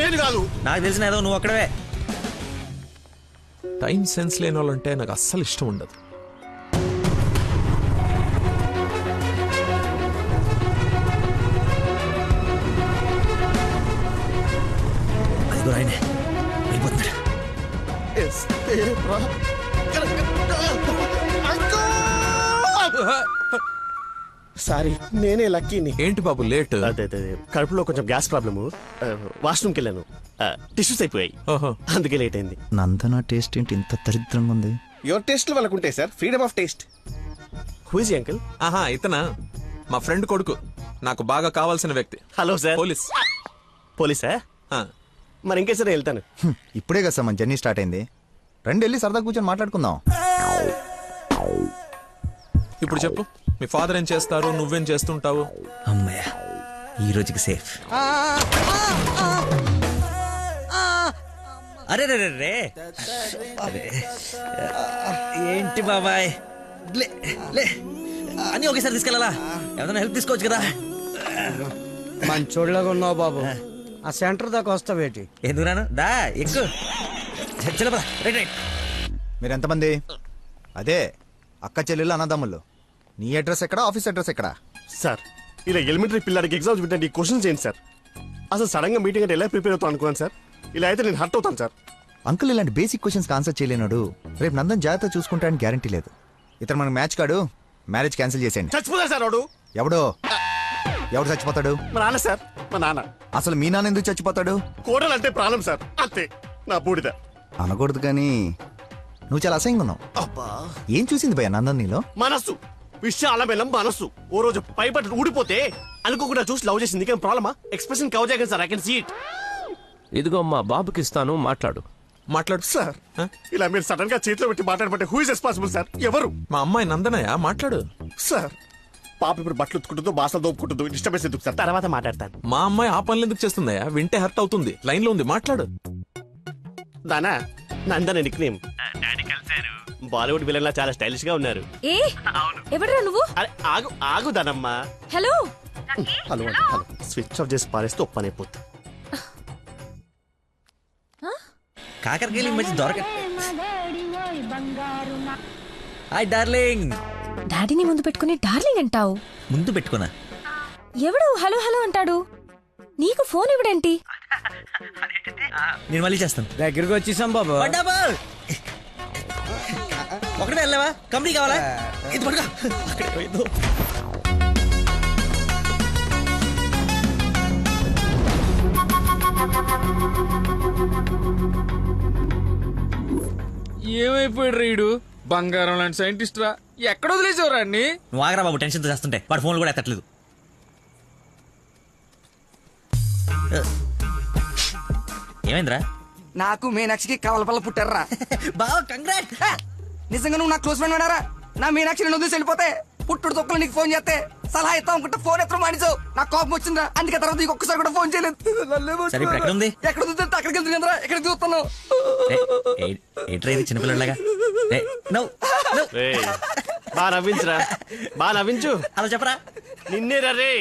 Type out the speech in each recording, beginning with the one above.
నేను కాదు. నాకు తెలిసిన ఏదో నువ్వు అక్కడవే. టైం సెన్స్ లేని వాళ్ళంటే నాకు అస్సలు ఇష్టం ఉండదు. అదిగో ఆయనే వెళ్ళిపోతున్నాడు. సారీ, నేనే లక్కీని. ఏంటి బాబు లేట్? అదే కడుపులో కొంచెం గ్యాస్ ప్రాబ్లము. వాష్రూమ్కి వెళ్ళాను, టిష్యూస్ అయిపోయాయి, అందుకే లేట్ అయింది. నందన టేస్ట్ ఏంటి ఇంత దరిద్రంగా ఉంది? యువర్ టేస్ట్ వాళ్ళకు ఉంటాయి sir, freedom of taste. Who is uncle? ఆహా, ఇతనా మా ఫ్రెండ్ కొడుకు, నాకు బాగా కావాల్సిన వ్యక్తి. Hello sir. పోలీస్. పోలీసా? మరి ఇంకే సరే వెళ్తాను. ఇప్పుడే కదా సార్ మన జర్నీ స్టార్ట్ అయింది. రండి వెళ్ళి సరదా కూర్చొని మాట్లాడుకుందాం. ఇప్పుడు చెప్పు, మీ ఫాదర్ ఏం చేస్తారు, నువ్వేం చేస్తుంటావు? అమ్మయ్య, ఈ రోజుకి సేఫ్. అరే రే రే రే అరే, ఏంటి బాబాయ్, లే లే అన్నీ ఒకేసారి తీసుకెళ్ళాలా? ఏమైనా హెల్ప్ తీసుకోవచ్చు కదా. మంచోళ్ళగా ఉన్నావు బాబు. ఆ సెంటర్ దాకా వస్తావేటి? ఎందుకు రాను, దా ఎక్కు. చలపదా, రైట్ రైట్. మీరు ఎంతమంది? అదే అక్క చెల్లెళ్ళు అన్నదమ్ముళ్ళు. నీ అడ్రస్ ఎక్కడ, ఆఫీస్ అడ్రస్ ఎక్కడ? సార్, ఇలా ఎలిమెంటరీ పిల్లలకి ఎగ్జామ్స్ పెట్టండి, ఈ క్వశ్చన్స్ ఏంటి సార్? అసలు సడన్ గా మీటింగ్ అంటే ఎలా ప్రిపేర్ అవుతాను అనుకున్నాను సార్. ఇలా అయితే నేను హర్ట్ అవుతాను సార్. అంకుల్ ఇలాంటి బేసిక్ క్వశ్చన్స్ ఆన్సర్ చేయలేనాడు. రేపు నందన్ జాగ్రత్త చూసుకుంటాడని గ్యారంటీ లేదు. ఇతను మనకు మ్యాచ్ కాడు, మ్యారేజ్ క్యాన్సిల్ చేసేయండి. చచ్చిపోతా సార్ వాడు. ఎవడో? ఎవడు చచ్చిపోతాడు? మా నాన్న సార్, మా నాన్న. అసలు మీ నాన్న ఎందుకు చచ్చిపోతాడు? కోడలు అంటే ప్రాణం సార్, అంతే. నా బూడిద అనకూడదు కానీ నువ్వు చాలా అసహ్యంగా ఉన్నావు. ఏం చూసింది భయ్య నందన్ నీలో? మనస్సు, విశాలమైన మనస్సు. ఓ రోజు పైపట్టు ఊడిపోతే అనుకోకుండా చూసి లవ్ చేసింది, కానీ ప్రాబ్లమా? ఎక్స్ప్రెషన్ కవర్ చేయగలను sir, I can see it. ఇదిగో మా బాబుకి ఇస్తాను, మాట్లాడు. మాట్లాడు సార్. ఇలా మీరు సడన్ గా చేతిలో పెట్టి మాట్లాడబట్టే హూ ఇస్ రెస్పాన్సిబుల్ సార్? ఎవరు? మా అమ్మాయి నందనయ్య, మాట్లాడు. సార్, పాప ఇప్పుడు బట్టలు ఉత్తుకుంటుందో, బాసలు దోపుకుంటుందో, డిస్టర్బెన్స్ ఎందుకు సార్? తర్వాత మాట్లాడతాను. మా అమ్మాయి ఆ పనులు ఎందుకు చేస్తుందయ్యా? వింటే హర్ట్ అవుతుంది. లైన్ లో ఉంది, మాట్లాడు. దానా నందన నిక్ నేమ్. బాలీవుడ్ విలన్ లా చాలా స్టైలిష్ గా ఉన్నారు. ఏ ఎవడరా నువ్వు? అరే ఆగు ఆగు దానమ్మా. Hello hello hello. Switch off చేసి పారేస్తే ఒప్పనైపోతుంది. కాకరకాయలు మంచి దొరక. Hi darling. డాడీని ముందు పెట్టుకుని డార్లింగ్ అంటావు? ముందు పెట్టుకున్నా. ఎవడు హలో హలో అంటాడు? నీకు ఫోన్ ఇవ్వడేంటి? నేను మళ్ళీ చేస్తాను. దగ్గరికి వచ్చేసాం బాబు. ఒకటే వెళ్ళావా? కంపెనీ కావాలా? ఇది పడుకో. అక్కడే పోయిందో. ఏమైపోయాడు రీడు? బంగారం లాంటి సైంటిస్ట్ రా. ఎక్కడ వదిలేసేవారా అన్ని? నువ్వు ఆగరా బాబు, టెన్షన్ తో చేస్తుంటే వాడు ఫోన్లు కూడా ఎత్తట్లేదు. ఏమైందిరా? నాకు మీనాక్షికి కవలపల్ల పుట్టారా బావ, కంగ్రాట్. నిజంగా నువ్వు నా క్లోజ్ ఫ్రెండ్ వినారా? నా మీనాక్షి నేను వదిలేసి వెళ్ళిపోతే పుట్టుడు తొక్కలు నీకు ఫోన్ చేస్తే సలహా ఇస్తాం అనుకుంటే ఫోన్ ఎత్తడం మానేసావు. నాకు కోపం వచ్చిందా, అందుకే తర్వాత నీకు ఒక్కసారి కూడా ఫోన్ చేయలేదు. సరే ఇప్పుడు ఎక్కడ ఉంది? ఎక్కడ చూస్తే అక్కడికి వెళ్తుందిరా, ఎక్కడ చూస్తున్నావు? చిన్నపిల్లలాగా బాగా నవ్వించురా, బాగా నవ్వించు. అలా చెప్పరా. నిన్నేరా రే.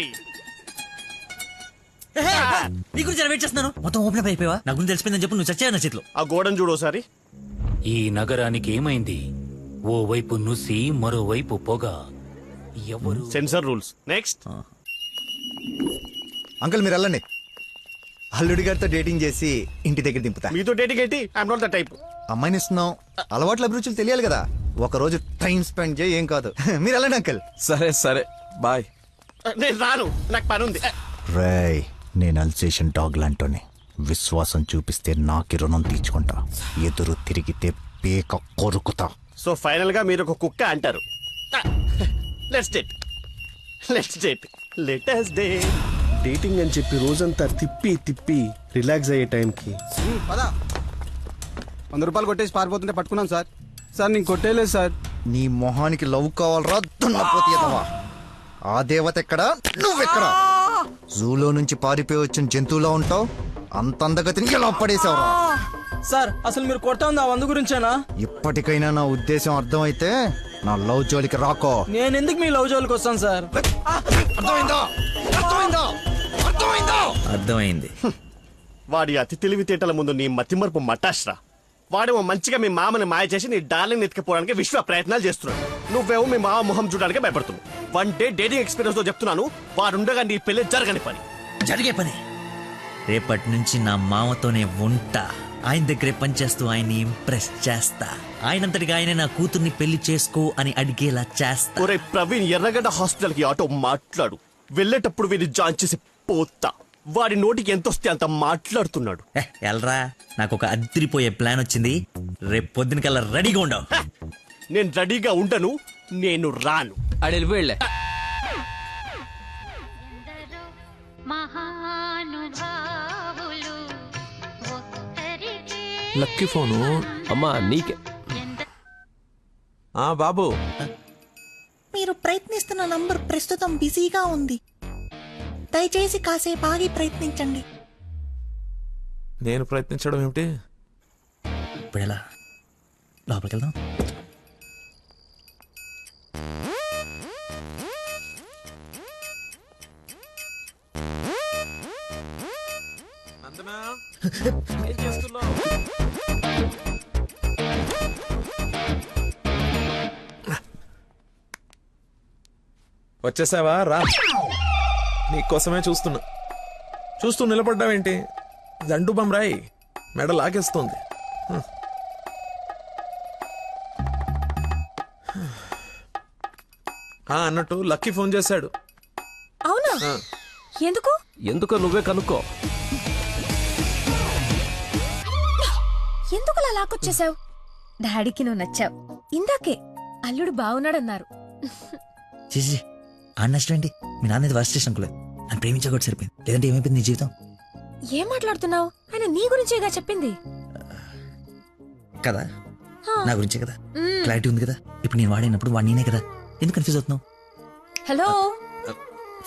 నీ గురించి వెయిట్ చేస్తున్నాను. మొత్తం ఓపెన్ అప్ అయిపోయావా? నా గురించి తెలిసిపోయిందని చెప్పు. నువ్వు చచ్చావు నా చేతిలో. ఆ గోడను చూడు ఒకసారి. ఈ నగరానికి ఏమైంది? ఓవైపు నుసి, మరోవైపు పొగ. ఎవరు? Sensor rules. నెక్స్ట్. అంకుల్ మీరు వెళ్ళండి. అల్లుడి గారితో డేటింగ్ చేసి ఇంటి దగ్గర దింపుతా. మీతో డేటింగ్ ఏంటి? I'm not the type. అమ్మాయిని ఇస్తున్నాం, అలవాట్ల అభిరుచులు తెలియాలి కదా. ఒక రోజు టైం స్పెండ్ చేయి, ఏం కాదు. మీరు వెళ్ళండి అంకుల్. సరే సరే, బాయ్. నేను రాను, నాకు పని ఉంది. రేయ్, నేను అల్సేషన్ డాగ్ లాంటోని. విశ్వాసం చూపిస్తే నాకి రుణం తీర్చుకుంటా, ఎదురు తిరిగితే పేక కొరుకుతా. సో ఫైనల్ గా మీరు ఒక కుక్క అంటారు. Let's date, let's date, let us date. Dating అని చెప్పి రోజంతా తిప్పి తిప్పి రిలాక్స్ అయ్యే టైంకి 100 రూపాయలు కొట్టేసి పారిపోతుంటే పట్టుకున్నాం సార్. సార్ నేను కొట్టేయలేదు సార్. నీ మొహానికి లవ్ కావాలరా దున్నపోతీయదవా? ఆ దేవత ఎక్కడా, నువ్వెక్కడా? జూలో నుంచి పారిపోయి వచ్చిన జంతువులా ఉంటావు. అంత అందగతిని ఎలా పడేసావురా? సార్ అసలు మీరు కొడతా ఉంది ఆ 100 గురించేనా? ఇప్పటికైనా నా ఉద్దేశం అర్థమైతే నా లవ్ జోలికి రాకో. నేను ఎందుకు మీ లవ్ జోలికి వస్తాను సార్? అర్థమైందా? అర్థమైందా? అర్థమైందా? అర్థమైంది. వాడి అతి తెలివితేటల ముందు నీ మతిమరుపు మటాష్రా. వాడేమో మంచిగా మీ మామని మాయ చేసి నీ డార్లింగ్ ఎత్తుకుపోవడానికి విశ్వ ప్రయత్నాలు చేస్తున్నాడు. నువ్వేమో మీ మామ మొహం చూడడానికి భయపడుతున్నావు. 1 డే డేటింగ్ ఎక్స్పీరియన్స్ తో చెప్తున్నాను, వాడుండగా నీ పెళ్లి జరగని పని. జరిగే పని. రేపటి నుంచి నా మామతోనే ఉంటా. ఆయన దగ్గరే పనిచేస్తూ ఆయన్ని ఇంప్రెస్ చేస్తా. ఆయనంతటిగా ఆయన నా కూతుర్ని పెళ్లి చేసుకో అని అడిగేలా చేస్తా. ఒరే ప్రవీణ్, ఎర్రగడ్డ హాస్పిటల్ కి ఆటో మాట్లాడు. వెళ్ళేటప్పుడు వీడిని జాయిన్ చేసి పోతా. వాడి నోటికి ఎంత వస్తే అంత మాట్లాడుతున్నాడు. ఎల్రా, నాకు ఒక అదిరిపోయే ప్లాన్ వచ్చింది. రేపు పొద్దున కల్లా రెడీగా ఉండవు. నేను రెడీగా ఉండను, నేను రాను. ఆడు వెళ్ళిపోయాడులే. లక్కీ ఫోను అమ్మా నీకే. ఆ బాబు, మీరు ప్రయత్నిస్తున్న నంబర్ ప్రస్తుతం బిజీగా ఉంది. దయచేసి కాసేపు ఆగి ప్రయత్నించండి. నేను ప్రయత్నించడం ఏమిటి? ఇప్పుడు ఎలా లోపలికి వెళ్దాం? నందనా, ఏం చేస్తున్నావ్? వచ్చేసావా? రా, నీకోసమే చూస్తూ నిలబడ్డావేంటి? జండు బమ్రాయి మెడ లాగేస్తోంది. అన్నట్టు లక్కీ ఫోన్ చేశాడు. అవునా? ఎందుకు? ఎందుకో నువ్వే కనుక్కో. ఎందుకు అలా లాక్కొచ్చేసావు? డాడీకి నువ్వు నచ్చావు. ఇందాకే అల్లుడు బాగున్నాడన్నారు. చేసి నష్టం ఏంటి? మీ నాన్నది వర్స్ట్ చేసిన అనుకోలేదు. నన్ను ప్రేమించకూడదు సరిపోయింది. లేదంటే ఏమైపోయింది నీ జీవితం? ఏం మాట్లాడుతున్నావు? ఆయన నీ గురించేగా చెప్పింది. కదా, నా గురించే కదా. క్లారిటీ ఉంది కదా. ఇప్పుడు నేను వాడినప్పుడు వాడు నేనే కదా. ఎందుకు కన్ఫ్యూజ్ అవుతున్నావు? హలో,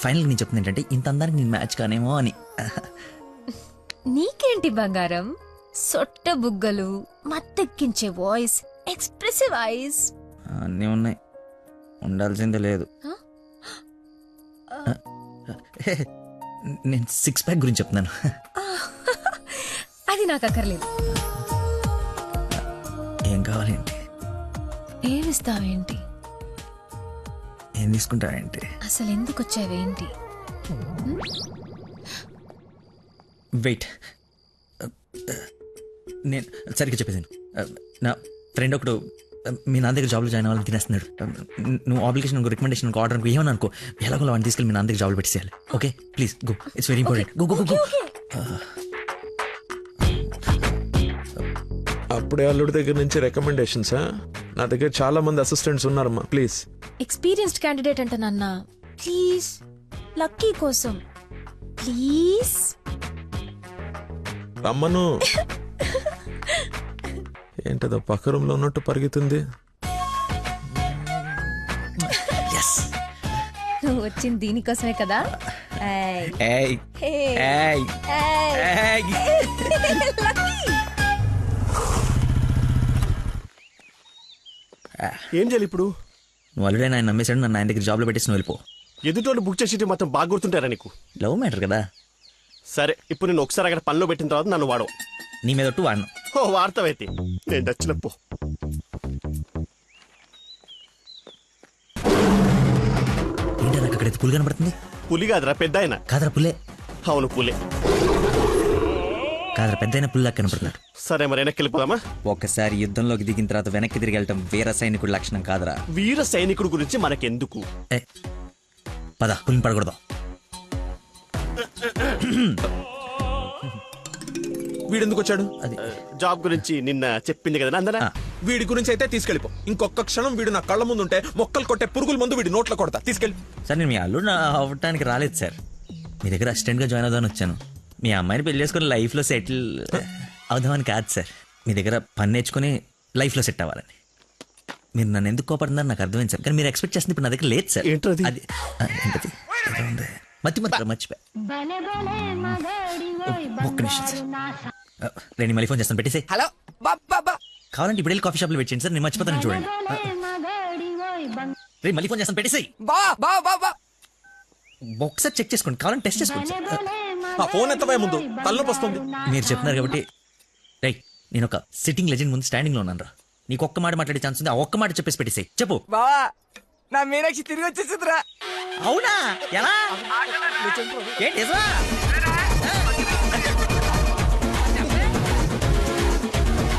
ఫైనల్ నేను చెప్తుంది ఏంటంటే, ఇంత అందానికి నేను మ్యాచ్ కానేమో అని. నీకేంటి బంగారం? సొట్ట బుగ్గలు, మత్తెక్కించే వాయిస్, ఎక్స్ప్రెసివ్ ఐస్ అన్నీ ఉన్నాయి, ఉండాల్సిందే లేదు. నేను 6 ప్యాక్ గురించి చెప్తున్నాను. అది నాకు అక్కర్లేదు. ఏం కావాలేంటి? ఏమిస్తావేంటి? ఏం తీసుకుంటావేంటి? అసలు ఎందుకు వచ్చావేంటి? వెయిట్, నేను సరిగ్గా చెప్పేసాను. నా ఫ్రెండ్ ఒకడు మీ నాన్న దగ్గర జాబ్లో జాయిన్ అవ్వాలని తినేస్తున్నాడు. నువ్వు అప్లికేషన్ రికమెండేషన్ ఆర్డర్ అనుకో, ఏమని అనుకో, ఎలాగో వాడిని తీసుకెళ్ళి మీ నాన్న దగ్గర జాబ్లో పెట్టేసేయాలి. Okay please go, it's very important. Go go go. అప్పుడే అల్లుడి దగ్గర నుంచి రికమెండేషన్స్? నా దగ్గర చాలా మంది అసిస్టెంట్స్ ఉన్నారమ్మా, ప్లీజ్. ఎక్స్పీరియన్స్డ్ క్యాండిడేట్ అంట నాన్న. ప్లీజ్, లక్కీ కోసం ప్లీజ్ రమ్మను. ఏంటదో పక్క రూమ్ లో ఉన్నట్టు పరిగెత్తుంది. నువ్వు వచ్చింది దీనికోసమే కదా. ఏం చేయాలి ఇప్పుడు? నువ్వు ఆల్రెడీ ఆయన నమ్మేశాడు. నన్ను ఆయన దగ్గర జాబ్లో పెట్టేసి నువ్వు వెళ్ళిపో. ఎదుటోళ్ళు బుక్ చేసి మొత్తం బాగా గుర్తుంటారా నీకు? లవ్ మ్యాటర్ కదా. సరే, ఇప్పుడు నేను ఒకసారి అక్కడ పనిలో పెట్టిన తర్వాత నన్ను వాడవు. నీ మీద ఒట్టు వాడను. ఓ వార్తవైతే నేను నచ్చినప్పు. ఏంటో నాకు అక్కడైతే పులి కనపడుతుంది. పులి కాదురా, పెద్ద ఆయన. కాదరా పుల్లే. అవును పులే. కాదరా పెద్ద అయిన పుల్లా కనపడుతున్నాడు. సరే మరి వెనక్కి వెళ్ళిపోదామా? ఒకసారి యుద్ధంలోకి దిగిన తర్వాత వెనక్కి తిరిగి వెళ్ళటం వీర సైనికుడి లక్షణం కాదరా. వీర సైనికుడు గురించి మనకెందుకు? పద, పులిని పడకూడదు. వీడెందుకు వచ్చాడు? అది జాబ్ గురించి నిన్న చెప్పింది కదా నందన. వీడి గురించి అయితే తీసుకెళ్ళిపో. ఇంకొక క్షణం వీడు నా కళ్ళ ముందు ఉంటే మొక్కలు కొట్టే పురుగుల ముందు వీడి నోట్లో కొడతా. తీసుకెళ్ళి. సార్, నేను మీ అల్లుడు అవ్వటానికి రాలేదు సార్. మీ దగ్గర అసిస్టెంట్గా జాయిన్ అవుదామని వచ్చాను. మీ అమ్మాయిని పెళ్లి చేసుకుని లైఫ్లో సెటిల్ అవుదామని కాదు సార్. మీ దగ్గర పని నేర్చుకుని లైఫ్లో సెట్ అవ్వాలని. మీరు నన్ను ఎందుకు కోపడుతున్నారు నాకు అర్థమైంది సార్. కానీ మీరు ఎక్స్పెక్ట్ చేస్తుంది ఇప్పుడు నా దగ్గర లేదు సార్. ఏంటది? అది ఏంటది? మర్చిపోయా. ఒక్క నిమిషం సార్. నేను మళ్ళీ ఫోన్ చేస్తాను, పెట్టేసి. హలో బాబా, కావాలంటే ఇప్పుడు వెళ్ళి కాఫీ షాప్లో వెయిట్ చేయండి సార్. నేను మర్చిపోతాను చూడండి. రే మళ్ళీ ఫోన్ చేస్తాను, పెట్టేసి. బా బా బా బా. ఒకసారి చెక్ చేసుకోండి, కావాలంటే టెస్ట్ చేసుకోండి సార్. ఆ ఫోన్ ఎత్తవే ముందు తలనొప్పి వస్తుంది. మీరు చెప్తున్నారు కాబట్టి రైట్, నేను ఒక సిట్టింగ్ లెజెండ్ ముందు స్టాండింగ్ లో ఉన్నాను రా. నీకు ఒక్క మాట మాట్లాడే ఛాన్స్ ఉంది, ఆ ఒక్క మాట చెప్పేసి పెట్టేసాయి. చెప్పు. బావా నా మీనాక్షి తిరిగి వచ్చేసిందిరా. అవునా? ఎలా? ఏంటి నిజమా?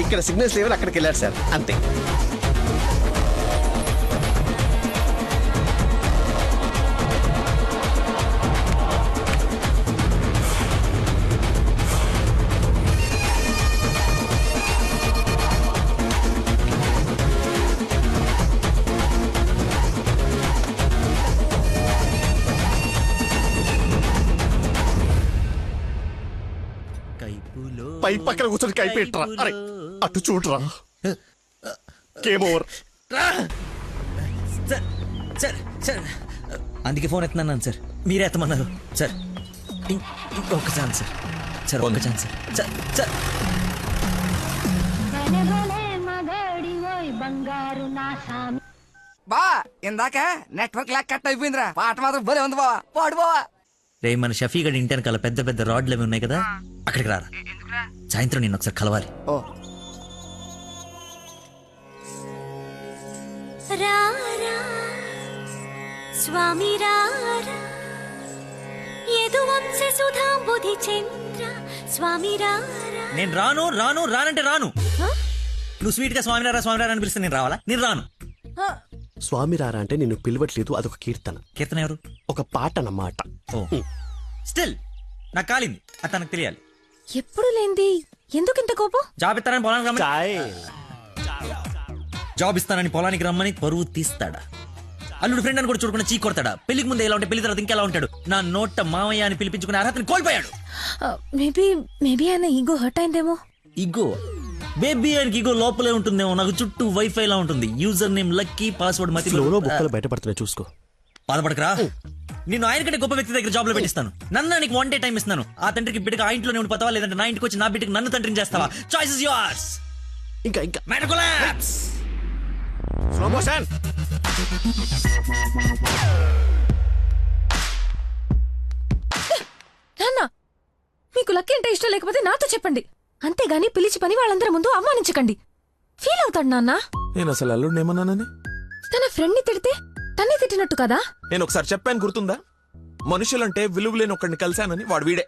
ఇక్కడ సిగ్నల్స్ లేవని అక్కడికి వెళ్ళారు సార్, అంతే. కైపులో పై పక్కన కూర్చొని కైపెట్టరా. అరే అటు చూడరా. Game over. Sir sir sir అందుకే ఫోన్ ఎత్తున్నాను సార్, మీరే ఎత్తమన్నారు సార్. ఇంకొక ఛాన్స్ సార్, సార్ ఒక్క ఛాన్స్ సార్. సార్ సార్ బా ఇందాక నెట్వర్క్ లాక్ కట్ అయిపోయిందిరా. పాట మాత్రం భలే ఉంది బావా, పాడు బావా. రే మన షఫీ గడి ఇంటి వెనకాల పెద్ద పెద్ద రాడ్లు అవి ఉన్నాయి కదా, అక్కడికి రారా. సాయంత్రం నేను ఒకసారి కలవాలి. ఓ రారా స్వామి రారా యదువంశ సుధాంబుధి చంద్ర స్వామి రారా. నేను రాను రాను రానంటే రాను. నువ్వు స్వీట్ గా స్వామినారా స్వామినారా అని పిలిస్తే నేను రావాలా? నేను రాను. స్వామి రారా అంటే నిన్ను పిలవట్లేదు, అదొక కీర్తన. కీర్తన ఎవరు? ఒక పాట అన్నమాట. ఓ స్టిల్ నాకు కాలింది, అది తనకు తెలియాలి. ఎప్పుడు లేంది ఎందుకు ఇంత కోపం? జాబ్ ఇస్తానని పొలానికి రమ్మని, చాయ్. జాబ్ ఇస్తానని పొలానికి రమ్మని పరువు తీస్తాడా? అల్లుడు ఫ్రెండ్ అని కూడా చూడకుండా చీ కొడతాడా? పెళ్లికి ముందు ఎలా ఉంటే పెళ్లి తర్వాత ఇంకెలా ఉంటాడు? నా నోట మామయ్య అని పిలిపించుకునే అర్హతని కోల్పోయాడు. మేబీ ఆయన ఈగో హర్ట్ అయిందేమో. ఇగో బేబీ ఆయనకి ఇగో లోపలే ఉంటుందేమో. నాకు చుట్టూ వైఫై లా ఉంటుంది. యూజర్ నేమ్ లక్కీ, పాస్వర్డ్ మతి. ఫ్లోలో బుక్కలు బయటపడుతున్నాయి, చూసుకో. బాధపడకరా, నేను ఆయన కంటే గొప్ప వ్యక్తి దగ్గర జాబ్ లో పెట్టిస్తాను. నన్ను నీకు 1 day టైం ఇస్తున్నాను. ఆ తండ్రికి బిడ్డగా ఆ ఇంట్లోనే ఉండి పోతావా, లేదంటే నా ఇంటికి వచ్చి నా బిడ్డకి నన్ను తండ్రిని చేస్తావా? Choice is yours. ఇంకా ఇంకా మ్యాటర్ కొలాప్స్. Slow motion. నాన్న మీకు లక్కీ అంటే ఇష్టం లేకపోతే నాతో చెప్పండి, అంతేగాని పిలిచి పని వాళ్ళందరి ముందు అవమానించకండి. ఫీల్ అవుతాడు నాన్న. నేను అసలు అల్లుడిని ఏమన్నానని? తన ఫ్రెండ్ ని తిడితే తన్నే తిట్టినట్టు కదా. నేను ఒకసారి చెప్పాను, గుర్తుందా? మనుషులంటే విలువలేని ఒకడిని కలిశానని. వాడు వీడే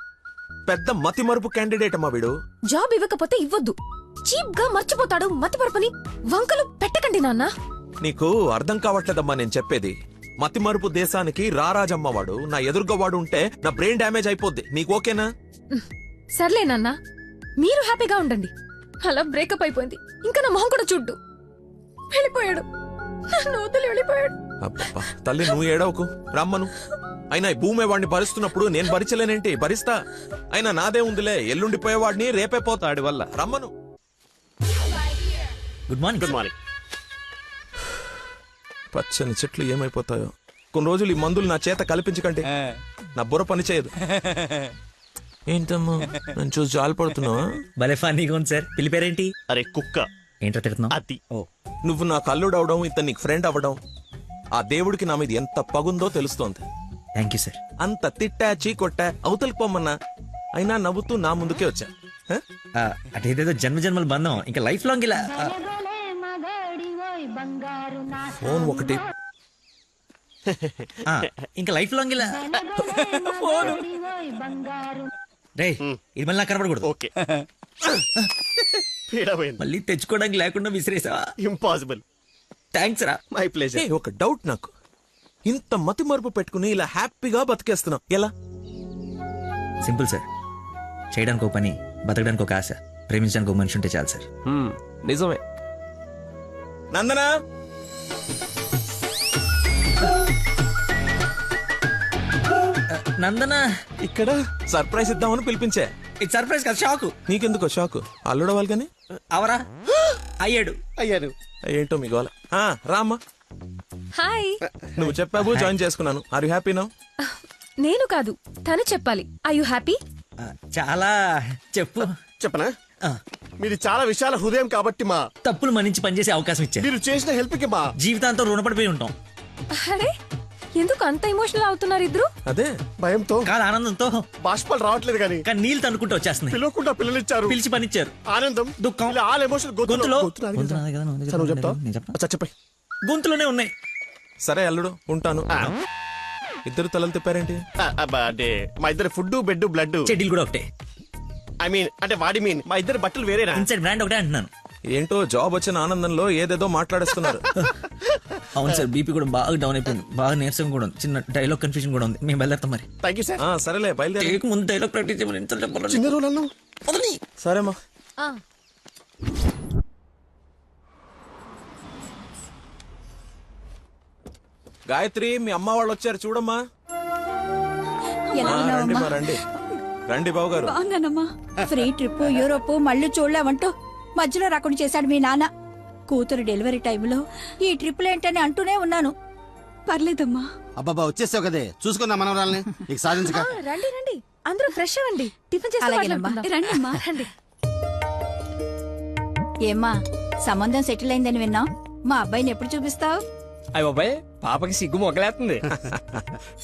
పెద్ద మతి మరుపు క్యాండిడేట్ అమ్మా వీడు. జాబ్ ఇవ్వకపోతే ఇవ్వద్దు. చీప్ గా మర్చిపోతాడు. మతి పరపని వంకలు పెట్టకండి నాన్న. నీకు అర్థం కావట్లేదమ్మా నేను చెప్పేది. మతి మరుపు దేశానికి రారాజమ్మ వాడు. నా ఎదురుగా వాడు ఉంటే నా బ్రెయిన్ డ్యామేజ్ అయిపోద్ది. నీకు ఓకేనా? సర్లే నాన్న, మీరు హ్యాపీగా ఉండండి. అలా బ్రేకప్ అయిపోయింది. ఇంకా నా మొహం కూడా చూడ్డు. వెళ్ళిపోయాడు, నన్ను వదిలి వెళ్ళిపోయాడు. అబ్బబ్బా, తల్లి నువ్వు ఏడవకు, రమ్మను. అయినా ఈ భూమి వాడిని భరిస్తున్నప్పుడు నేను భరించలేనేంటి? భరిస్తా. అయినా నాదే ఉందిలే, ఎల్లుండిపోయేవాడిని రేపే పోతాడి వల్ల. రమ్మను. Good morning. Good morning. పచ్చని చెట్లు ఏమైపోతాయో. కొన్ని రోజులు ఈ మందులు నా చేత కల్పించకండి, నా బుర్ర పని చేయదు. ఏంటమ్మా నేను చూసి జాలిపడుతున్నావా? భలే ఫన్నీగా ఉంది సార్. పిల్లి పేరేంటి? అరే కుక్క. ఏంటో తిడుతున్నావు? అది. ఓ నువ్వు నాకు అల్లుడు అవడం, ఇతను నీకు ఫ్రెండ్ అవ్వడం, ఆ దేవుడికి నా మీద ఎంత పగుందో తెలుస్తోంది. Thank you sir. అంత తిట్టా చీకొట్టా అవతలికి పొమ్మన్నా అయినా నవ్వుతూ నా ముందుకే వచ్చా. హ? అటేదేదో జన్మ జన్మల బంధం, ఇంకా లైఫ్ లాంగ్ ఇలా. ఫోన్ ఒకటి. ఇంకా లైఫ్ లాంగ్ ఇలా. రే ఇది మళ్ళీ నాకు కనపడకూడదు. ఓకే. పీడమైంది. మళ్ళీ తెచ్చుకోవడానికి లేకుండా విసిరేసావా? ఇంపాసిబుల్. థ్యాంక్స్ రా. My pleasure. ఏ, ఒక డౌట్ నాకు. ఇంత మతి మరుపు పెట్టుకుని ఇలా హ్యాపీగా బతికేస్తున్నావు ఎలా? Simple sir. చేయడానికి ఒక పని, బతకడానికి ఒక ఆశ, ప్రేమించడానికి ఒక మనిషి ఉంటే చాలు సార్. నిజమే. నందనా, నందన ఇక్కడ సర్ప్రైజ్ ఇద్దామని పిలిపించా. ఇది సర్ప్రైజ్ కదా, షాకు. నీకెందుకో షాకు? అల్లుడవాలి కానీ అవరా అయ్యాడు. అయ్యాను. ఏంటో మీ గోల. రామ్మా. హాయ్. నువ్వు చెప్పావు, జాయిన్ చేసుకున్నాను. Are you happy now? నేను కాదు, తను చెప్పాలి. I you happy? చాలా. చెప్పు. చెప్పనా? ఆ, మీరు చాలా విశాల హృదయం కాబట్టి మా తప్పులు మన్నించి పనిచేసే అవకాశం ఇచ్చారు. మీరు చేసిన హెల్ప్ కి మా జీవితాంతం రుణపడిపోయి ఉంటాం. అరే ఎందుకు అంత ఎమోషనల్ అవుతున్నారు ఇద్దరు? అదే భయంతో కాదు ఆనందంతో, బాష్పాలు రావట్లేదు కానీ కానీ నీళ్ళు తనుకుంటూ వచ్చేస్తున్నాయి. పిలవకుండా పిల్లలిచ్చారు, పిలిచి పనిచ్చారు. ఆనందం దుఃఖం. ఇలా ఆల్ ఎమోషన్ గొంతులో గొంతు నాది గొంతు కదా. నాది కదా, నువ్వు సరే, నువ్వు చెప్తావా? నేను చెప్పనా? అచ్చా, చెప్పండి. గొంతులోనే ఉన్నాయి. సరే అల్లుడు ఉంటాను. ఇద్దరు తలలు తిప్పారేంటి? అంటే మా ఇద్దరు ఫుడ్ బెడ్ బ్లడ్. చెడ్డీలు కూడా ఒకటే. ఐ మీన్ అంటే వాడి మీన్ మా ఇద్దరు బట్టలు వేరేనా? ఇన్సైడ్ బ్రాండ్ ఒకటే అంటున్నాను. ఏంటో జాబ్ వచ్చిన ఆనందంలో ఏదేదో మాట్లాడేస్తున్నారు. అవును సార్, బీపీ కూడా బాగా డౌన్ అయిపోయింది. బాగా నీరసం కూడా ఉంది. చిన్న డైలాగ్ కన్ఫ్యూజన్ కూడా ఉంది. మేము బయలుదేరుతాం మరి. Thank you sir. సరేలే బయలుదేరి. టేక్ ముందు డైలాగ్ ప్రాక్టీస్ చేయమని ఎంత చెప్పాలి? చిన్న రోజులు అన్నావు. సరేమ్మా. ఆ, గాయత్రి, మీ అమ్మ వాళ్ళు వచ్చారు చూడమ్మా. రండి మా, రండి రండి బాబు గారు. బాగున్నానమ్మా. ఫ్రీ ట్రిప్ యూరోప్ మళ్ళీ చూడలేమంటూ మధ్యలో రాకుండా చేశాడు మీ నాన్న. కూతురు డెలివరీ టైంలో ఈ ట్రిప్లు ఏంటని అంటూనే ఉన్నాను. పర్లేదమ్మా. అబ్బాబా వచ్చేసావు కదే, చూసుకుందా మనవరాల్ని. ఇక సాధించక రండి రండి, అందరూ ఫ్రెష్ అవ్వండి. టిఫిన్ చేసి రండమ్మా. రండి. ఏమ్మా, సంబంధం సెటిల్ అయిందని విన్నాం. మా అబ్బాయిని ఎప్పుడు చూపిస్తావు? అయ్య బాబాయ్, పాపకి సిగ్గు మొగలేస్తుంది.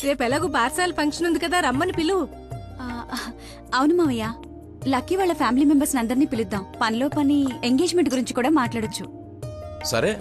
రేపు ఎలాగో బార్సాల ఫంక్షన్ ఉంది కదా, రమ్మని పిలువు. అవును మావయ్య, లక్కీ వాళ్ళ ఫ్యామిలీ మెంబర్స్ అందరినీ పిలుద్దాం. పనిలో పని ఎంగేజ్మెంట్ గురించి కూడా మాట్లాడొచ్చు. సరే